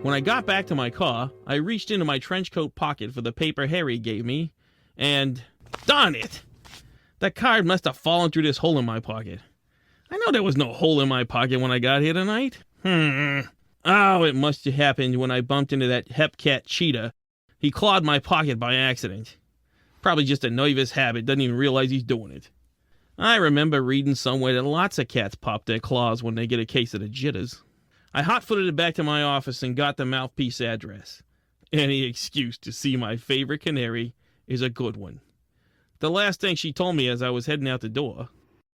When I got back to my car, I reached into my trench coat pocket for the paper Harry gave me, and darn it! That card must have fallen through this hole in my pocket. I know there was no hole in my pocket when I got here tonight. Oh, it must have happened when I bumped into that Hepcat cheetah. He clawed my pocket by accident. Probably just a nervous habit, doesn't even realize he's doing it. I remember reading somewhere that lots of cats pop their claws when they get a case of the jitters. I hot-footed it back to my office and got the mouthpiece address. Any excuse to see my favorite canary is a good one. The last thing she told me as I was heading out the door.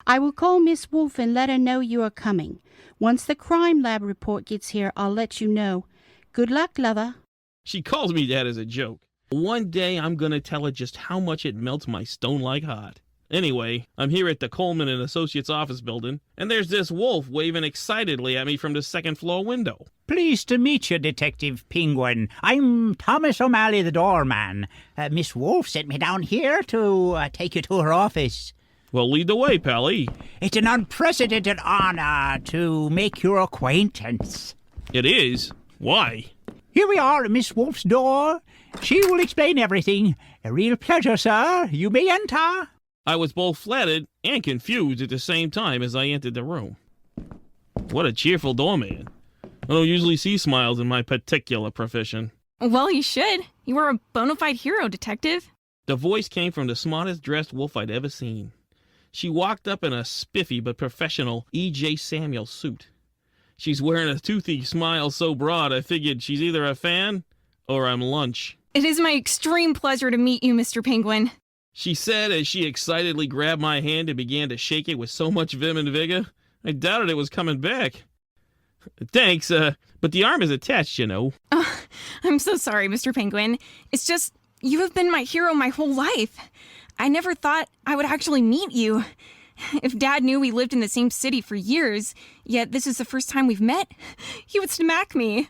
I will call Miss Wolf and let her know you are coming. Once the crime lab report gets here, I'll let you know. Good luck, lover. She calls me that as a joke. One day I'm going to tell her just how much it melts my stone-like heart. Anyway, I'm here at the Coleman and Associates office building, and there's this wolf waving excitedly at me from the second-floor window. Pleased to meet you, Detective Penguin. I'm Thomas O'Malley, the doorman. Miss Wolf sent me down here to take you to her office. Well, lead the way, Pally. It's an unprecedented honor to make your acquaintance. It is? Why? Here we are at Miss Wolf's door. She will explain everything. A real pleasure, sir. You may enter. I was both flattered and confused at the same time as I entered the room. What a cheerful doorman. I don't usually see smiles in my particular profession. Well, you should. You are a bona fide hero, Detective. The voice came from the smartest dressed wolf I'd ever seen. She walked up in a spiffy but professional E.J. Samuel suit. She's wearing a toothy smile so broad I figured she's either a fan or I'm lunch. It is my extreme pleasure to meet you, Mr. Penguin. She said as she excitedly grabbed my hand and began to shake it with so much vim and vigor, I doubted it was coming back. Thanks, but the arm is attached, you know. Oh, I'm so sorry, Mr. Penguin. It's just, you have been my hero my whole life. I never thought I would actually meet you. If Dad knew we lived in the same city for years, yet this is the first time we've met, he would smack me.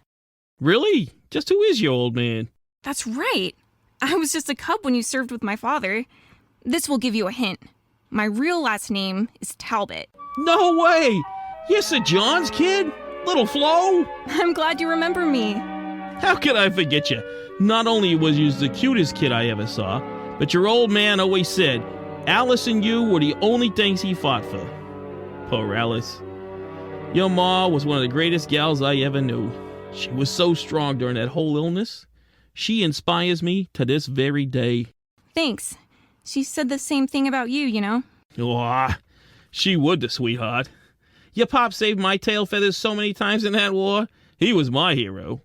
Really? Just who is your old man? That's right. I was just a cub when you served with my father. This will give you a hint. My real last name is Talbot. No way! You're Sir John's kid? Little Flo? I'm glad you remember me. How could I forget you? Not only was you the cutest kid I ever saw, but your old man always said Alice and you were the only things he fought for. Poor Alice. Your ma was one of the greatest gals I ever knew. She was so strong during that whole illness. She inspires me to this very day. Thanks. She said the same thing about you, you know. Aw, she would, the sweetheart. Your pop saved my tail feathers so many times in that war. He was my hero.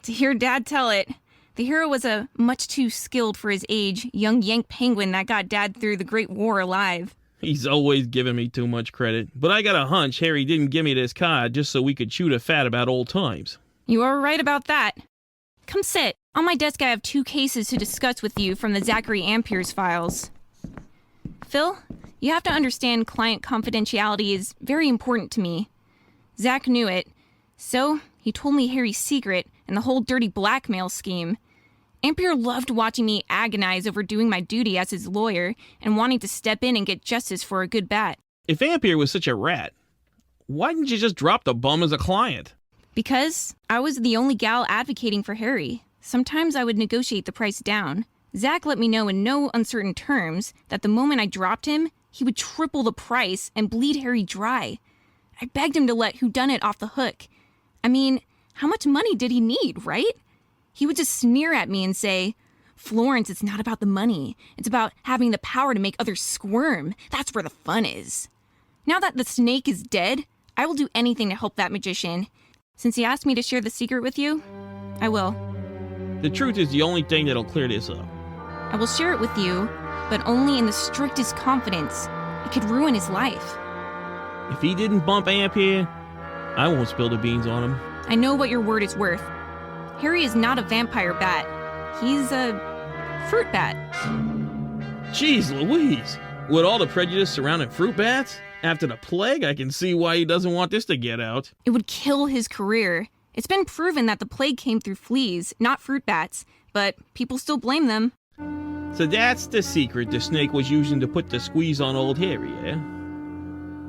To hear Dad tell it, the hero was a much too skilled for his age young Yank penguin that got Dad through the Great War alive. He's always given me too much credit, but I got a hunch Harry didn't give me this card just so we could chew the fat about old times. You are right about that. Come sit. On my desk I have 2 cases to discuss with you from the Zachary Amphere's files. Phil, you have to understand client confidentiality is very important to me. Zach knew it, so he told me Harry's secret and the whole dirty blackmail scheme. Amphere loved watching me agonize over doing my duty as his lawyer and wanting to step in and get justice for a good bat. If Amphere was such a rat, why didn't you just drop the bum as a client? Because I was the only gal advocating for Harry. Sometimes I would negotiate the price down. Zach let me know in no uncertain terms that the moment I dropped him, he would triple the price and bleed Harry dry. I begged him to let whodunnit off the hook. I mean, how much money did he need, right? He would just sneer at me and say, Florence, it's not about the money. It's about having the power to make others squirm. That's where the fun is. Now that the snake is dead, I will do anything to help that magician. Since he asked me to share the secret with you, I will. The truth is the only thing that'll clear this up. I will share it with you, but only in the strictest confidence. It could ruin his life. If he didn't bump Amphere, I won't spill the beans on him. I know what your word is worth. Harry is not a vampire bat. He's a fruit bat. Jeez Louise! With all the prejudice surrounding fruit bats? After the plague, I can see why he doesn't want this to get out. It would kill his career. It's been proven that the plague came through fleas, not fruit bats, but people still blame them. So that's the secret the snake was using to put the squeeze on old Harry, eh?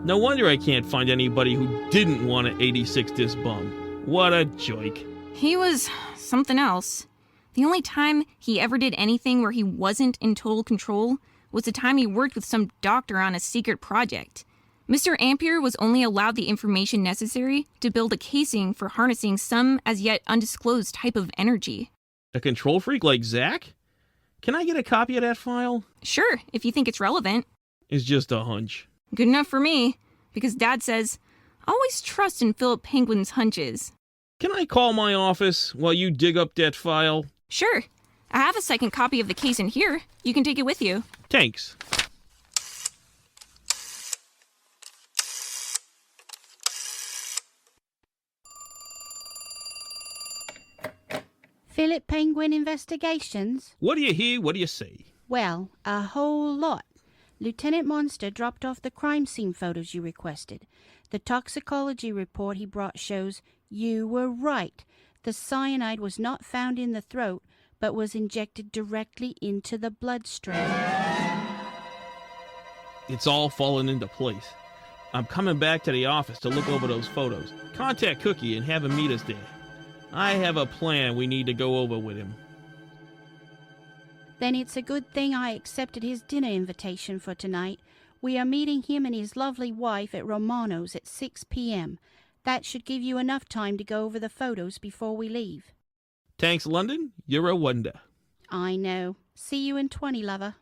No wonder I can't find anybody who didn't want to 86 this bum. What a joke. He was something else. The only time he ever did anything where he wasn't in total control was the time he worked with some doctor on a secret project. Mr. Amphere was only allowed the information necessary to build a casing for harnessing some as yet undisclosed type of energy. A control freak like Zach? Can I get a copy of that file? Sure, if you think it's relevant. It's just a hunch. Good enough for me, because Dad says, always trust in Phillip Penguin's hunches. Can I call my office while you dig up that file? Sure. I have a second copy of the case in here. You can take it with you. Thanks. Phillip Penguin Investigations? What do you hear? What do you say? Well, a whole lot. Lieutenant Monster dropped off the crime scene photos you requested. The toxicology report he brought shows you were right. The cyanide was not found in the throat, but was injected directly into the bloodstream. It's all fallen into place. I'm coming back to the office to look over those photos. Contact Cookie and have him meet us there. I have a plan we need to go over with him. Then it's a good thing I accepted his dinner invitation for tonight. We are meeting him and his lovely wife at Romano's at 6 p.m. That should give you enough time to go over the photos before we leave. Thanks, London. You're a wonder. I know. See you in 20, lover.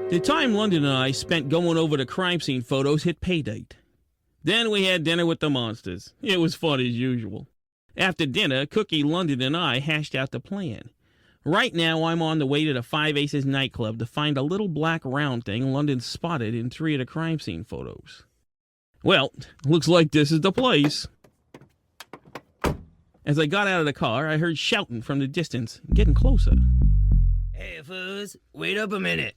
The time London and I spent going over the crime scene photos hit pay date. Then we had dinner with the monsters. It was fun as usual. After dinner, Cookie, London, and I hashed out the plan. Right now, I'm on the way to the Five Aces nightclub to find a little black round thing London spotted in 3 of the crime scene photos. Well, looks like this is the place. As I got out of the car, I heard shouting from the distance, getting closer. Hey, fuzz, wait up a minute.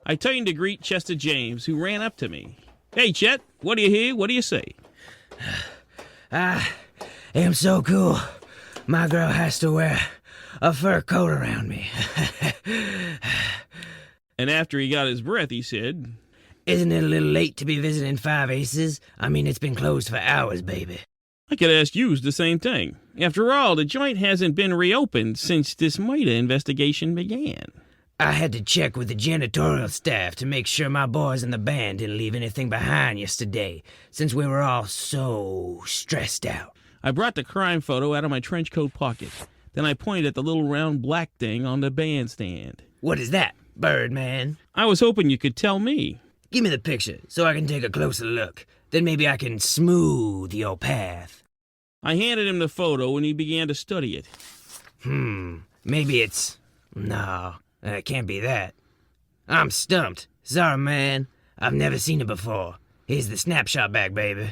I turned to greet Chester James, who ran up to me. Hey, Chet, what do you hear? What do you say? I am so cool. My girl has to wear a fur coat around me. And after he got his breath, he said, Isn't it a little late to be visiting Five Aces? I mean, it's been closed for hours, baby. I could ask you the same thing. After all, the joint hasn't been reopened since this murder investigation began. I had to check with the janitorial staff to make sure my boys in the band didn't leave anything behind yesterday, since we were all so stressed out. I brought the crime photo out of my trench coat pocket. Then I pointed at the little round black thing on the bandstand. What is that, Birdman? I was hoping you could tell me. Give me the picture so I can take a closer look. Then maybe I can smooth your path. I handed him the photo and he began to study it. Maybe it's... No, it can't be that. I'm stumped. Sorry, man. I've never seen it before. Here's the snapshot back, baby.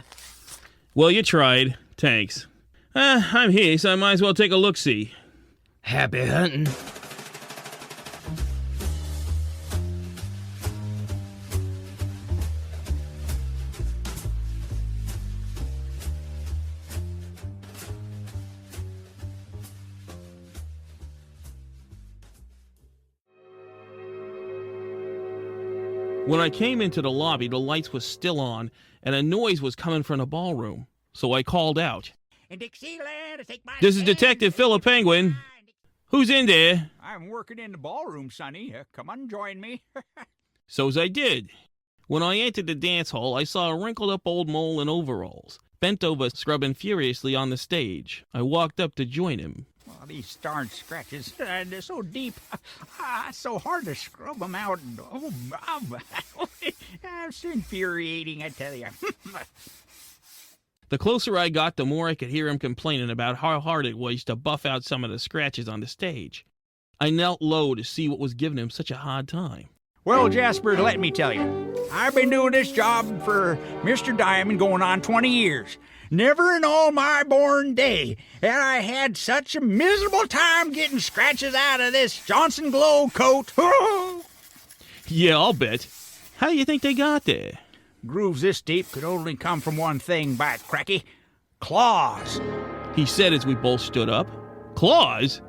Well, you tried. Thanks. I'm here, so I might as well take a look-see. Happy hunting. When I came into the lobby, the lights were still on, and a noise was coming from the ballroom. So I called out. This is Detective Phillip Penguin. Who's in there? I'm working in the ballroom, Sonny. Come on, join me. So's I did. When I entered the dance hall, I saw a wrinkled-up old mole in overalls, bent over scrubbing furiously on the stage. I walked up to join him. Oh, these darn scratches, they're so deep. It's so hard to scrub them out. Oh, it's infuriating, I tell you. The closer I got, the more I could hear him complaining about how hard it was to buff out some of the scratches on the stage. I knelt low to see what was giving him such a hard time. Well, Jasper, let me tell you, I've been doing this job for Mr. Diamond going on 20 years. Never in all my born day had I had such a miserable time getting scratches out of this Johnson Glow coat. Yeah, I'll bet. How do you think they got there? Grooves this deep could only come from one thing, by cracky. Claws. He said as we both stood up. Claws?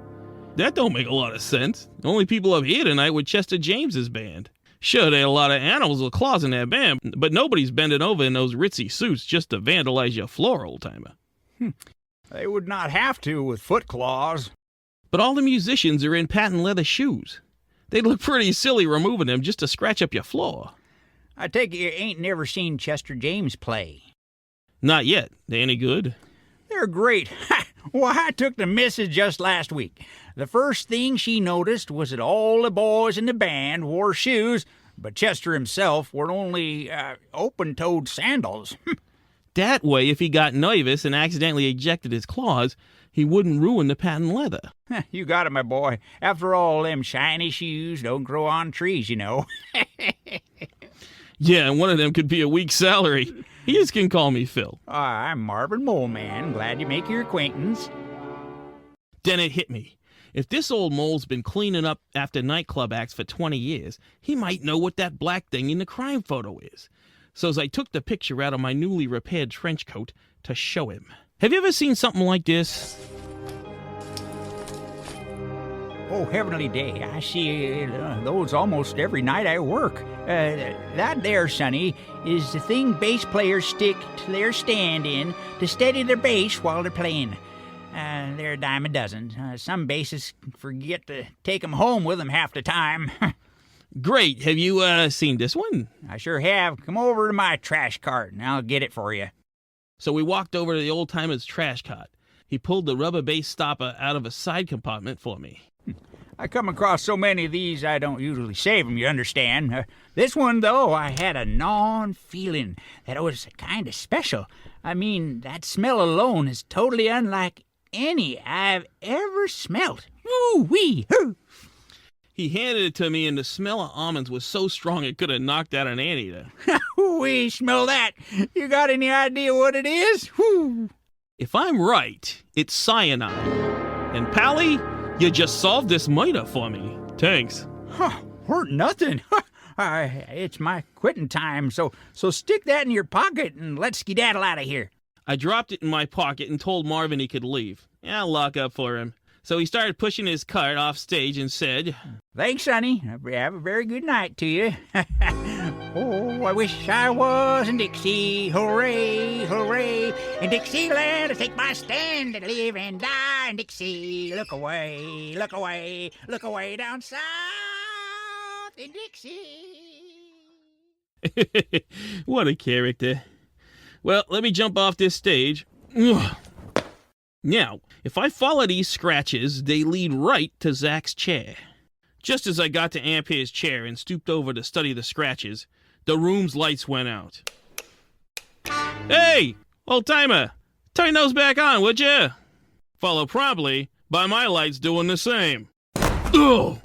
That don't make a lot of sense. The only people up here tonight were Chester James's band. Sure, there are a lot of animals with claws in that band, but nobody's bending over in those ritzy suits just to vandalize your floor, old-timer. They would not have to with foot claws. But all the musicians are in patent leather shoes. They'd look pretty silly removing them just to scratch up your floor. I take it you ain't never seen Chester James play. Not yet. They any good? They're great. Well, I took the missus just last week. The first thing she noticed was that all the boys in the band wore shoes, but Chester himself wore only open-toed sandals. That way, if he got nervous and accidentally ejected his claws, he wouldn't ruin the patent leather. You got it, my boy. After all, them shiny shoes don't grow on trees, you know. Yeah, and one of them could be a week's salary. You just can call me Phil. I'm Marvin Moleman. Glad to make your acquaintance. Then it hit me. If this old mole's been cleaning up after nightclub acts for 20 years, he might know what that black thing in the crime photo is. So as I took the picture out of my newly repaired trench coat to show him. Have you ever seen something like this? Oh, heavenly day. I see those almost every night I work. That there, Sonny, is the thing bass players stick to their stand in to steady their bass while they're playing. They're a dime a dozen. Some bassists forget to take 'em home with 'em half the time. Great. Have you seen this one? I sure have. Come over to my trash cart and I'll get it for you. So we walked over to the old-timer's trash cart. He pulled the rubber bass stopper out of a side compartment for me. I come across so many of these I don't usually save 'em, you understand. This one, though, I had a gnawing feeling that it was kind of special. I mean, that smell alone is totally unlike any I've ever smelt. Woo-wee! He handed it to me, and the smell of almonds was so strong it could have knocked out an anteater. Woo-wee, smell that. You got any idea what it is? Whoo! If I'm right, it's cyanide. And Pally, you just solved this murder for me. Thanks. Weren't nothing. It's my quitting time, so stick that in your pocket and let's skedaddle out of here. I dropped it in my pocket and told Marvin he could leave. I'll lock up for him. So he started pushing his cart off stage and said, Thanks, Sonny. Have a very good night to you. Oh, I wish I was in Dixie. Hooray, hooray. In Dixieland, I take my stand and live and die in Dixie. Look away, look away, look away down south in Dixie. What a character. Well, let me jump off this stage. Ugh. Now, if I follow these scratches, they lead right to Zach's chair. Just as I got to Amphere's chair and stooped over to study the scratches, the room's lights went out. Hey, old-timer, turn those back on, would you? Followed promptly by my lights doing the same. Ugh!